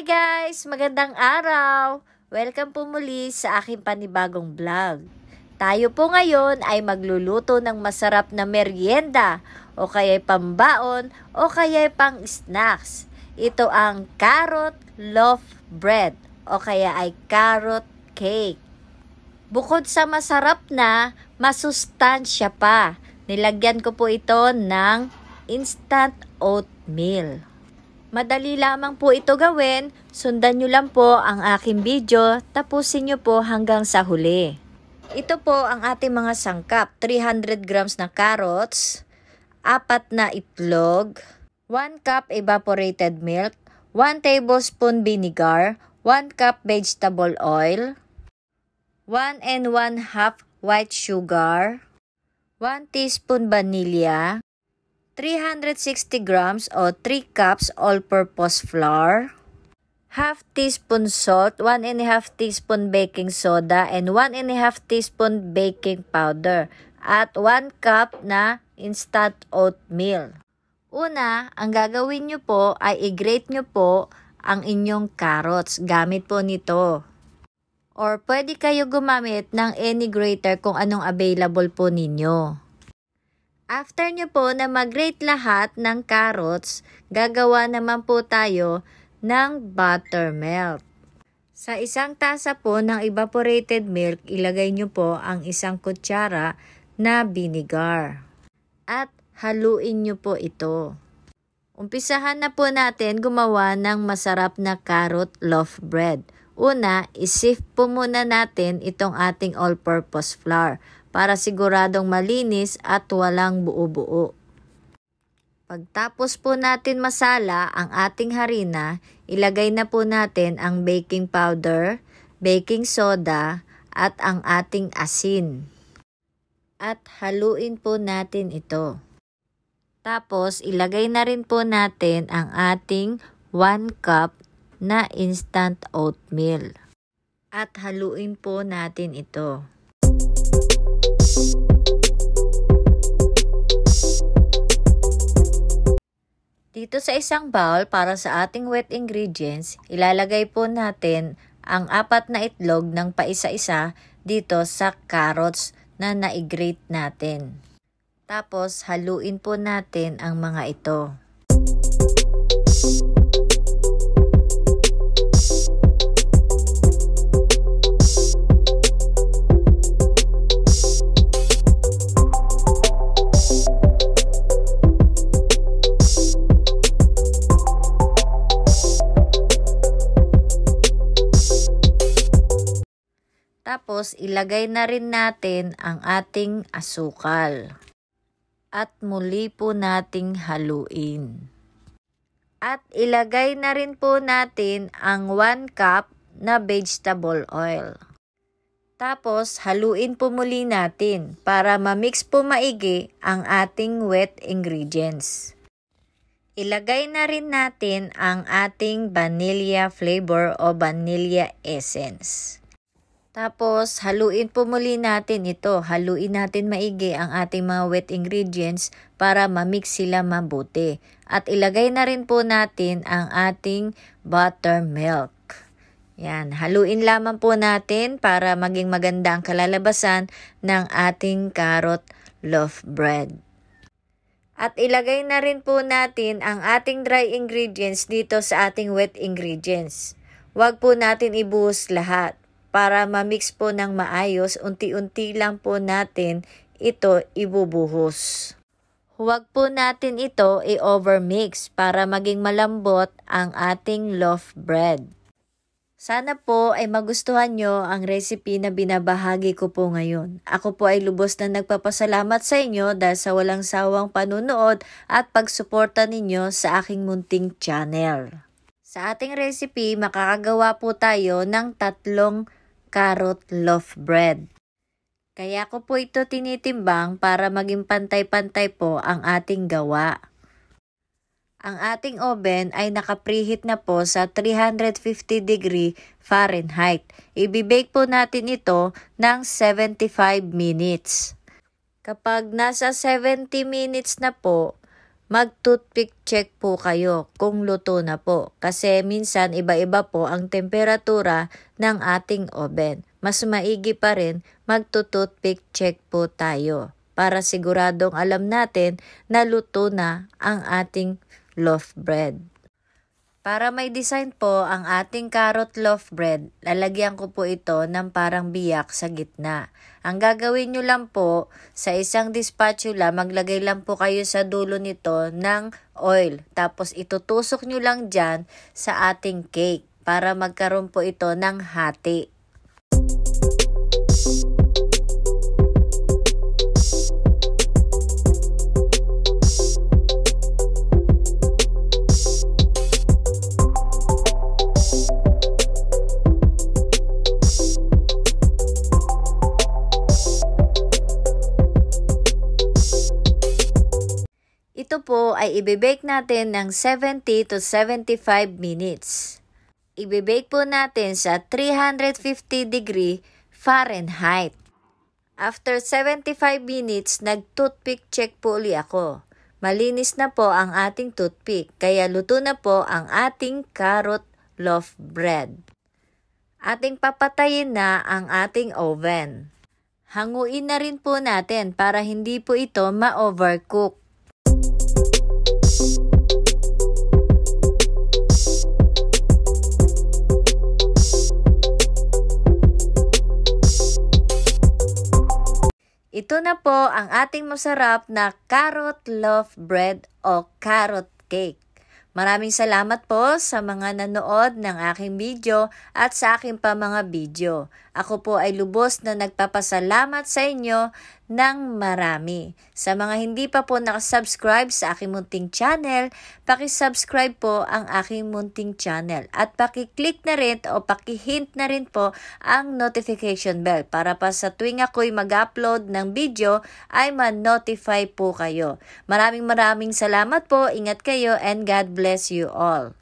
Hi guys! Magandang araw! Welcome po muli sa aking panibagong vlog. Tayo po ngayon ay magluluto ng masarap na merienda o kaya pambaon o kaya pang snacks. Ito ang carrot loaf bread o kaya ay carrot cake. Bukod sa masarap na, masustansya pa. Nilagyan ko po ito ng instant oatmeal. Madali lamang po ito gawin, sundan nyo lang po ang aking video, tapusin nyo po hanggang sa huli. Ito po ang ating mga sangkap, 300 grams na carrots, 4 na itlog, 1 cup evaporated milk, 1 tablespoon vinegar, 1 cup vegetable oil, 1 and 1/2 white sugar, 1 teaspoon vanilla, 360 grams o 3 cups all-purpose flour, half teaspoon salt, 1 and a half teaspoon baking soda, and 1 and a half teaspoon baking powder, at 1 cup na instant oatmeal. Una, ang gagawin nyo po ay i-grate nyo po ang inyong carrots. Gamit po nito. Or pwede kayo gumamit ng any grater kung anong available po ninyo. After nyo po na mag-grate lahat ng carrots, gagawa naman po tayo ng buttermilk. Sa isang tasa po ng evaporated milk, ilagay nyo po ang 1 kutsara na vinegar. At haluin nyo po ito. Umpisahan na po natin gumawa ng masarap na carrot loaf bread. Una, isift po muna natin itong ating all-purpose flour para siguradong malinis at walang buo-buo. Pagtapos po natin masala ang ating harina, ilagay na po natin ang baking powder, baking soda, at ang ating asin. At haluin po natin ito. Tapos ilagay na rin po natin ang ating 1 cup na instant oatmeal. At haluin po natin ito. Dito sa isang bowl para sa ating wet ingredients, ilalagay po natin ang 4 na itlog ng paisa-isa dito sa carrots na na-grate natin. Tapos haluin po natin ang mga ito. Tapos, ilagay na rin natin ang ating asukal. At muli po nating haluin. At ilagay na rin po natin ang 1 cup na vegetable oil. Tapos, haluin po muli natin para ma-mix po maigi ang ating wet ingredients. Ilagay na rin natin ang ating vanilla flavor o vanilla essence. Tapos, haluin po muli natin ito. Haluin natin maigi ang ating mga wet ingredients para ma-mix sila mabuti. At ilagay na rin po natin ang ating buttermilk. Yan, haluin lamang po natin para maging maganda ang kalalabasan ng ating carrot loaf bread. At ilagay na rin po natin ang ating dry ingredients dito sa ating wet ingredients. Huwag po natin ibuhos lahat. Para ma-mix po ng maayos, unti-unti lang po natin ito ibubuhos. Huwag po natin ito i-overmix para maging malambot ang ating loaf bread. Sana po ay magustuhan nyo ang recipe na binabahagi ko po ngayon. Ako po ay lubos na nagpapasalamat sa inyo dahil sa walang sawang panunood at pagsuporta ninyo sa aking munting channel. Sa ating recipe, makakagawa po tayo ng 3 carrot loaf bread. Kaya ko po ito tinitimbang para maging pantay-pantay po ang ating gawa. Ang ating oven ay naka-preheat na po sa 350 degree Fahrenheit. Ibibake po natin ito ng 75 minutes. Kapag nasa 70 minutes na po, mag-toothpick check po kayo kung luto na po. Kasi minsan iba-iba po ang temperatura ng ating oven. Mas maigi pa rin mag-toothpick check po tayo para siguradong alam natin na luto na ang ating loaf bread. Para may design po ang ating carrot loaf bread, lalagyan ko po ito ng parang biyak sa gitna. Ang gagawin nyo lang po, sa isang spatula, maglagay lang po kayo sa dulo nito ng oil. Tapos itutusok nyo lang dyan sa ating cake para magkaroon po ito ng hati. Ito po ay ibibake natin ng 70 to 75 minutes. Ibibake po natin sa 350 degree Fahrenheit. After 75 minutes, nag-toothpick check po uli ako. Malinis na po ang ating toothpick, kaya luto na po ang ating carrot loaf bread. Ating papatayin na ang ating oven. Hanguin na rin po natin para hindi po ito ma-overcook. Ito na po ang ating masarap na carrot loaf bread o carrot cake. Maraming salamat po sa mga nanood ng aking video at sa aking pa mga video. Ako po ay lubos na nagpapasalamat sa inyo ng marami. Sa mga hindi pa po nakasubscribe sa aking munting channel, pakisubscribe po ang aking munting channel at pakiclick na rin o pakihint na rin po ang notification bell para pa sa tuwing ako'y mag-upload ng video ay ma-notify po kayo. Maraming salamat po, ingat kayo and God bless you all.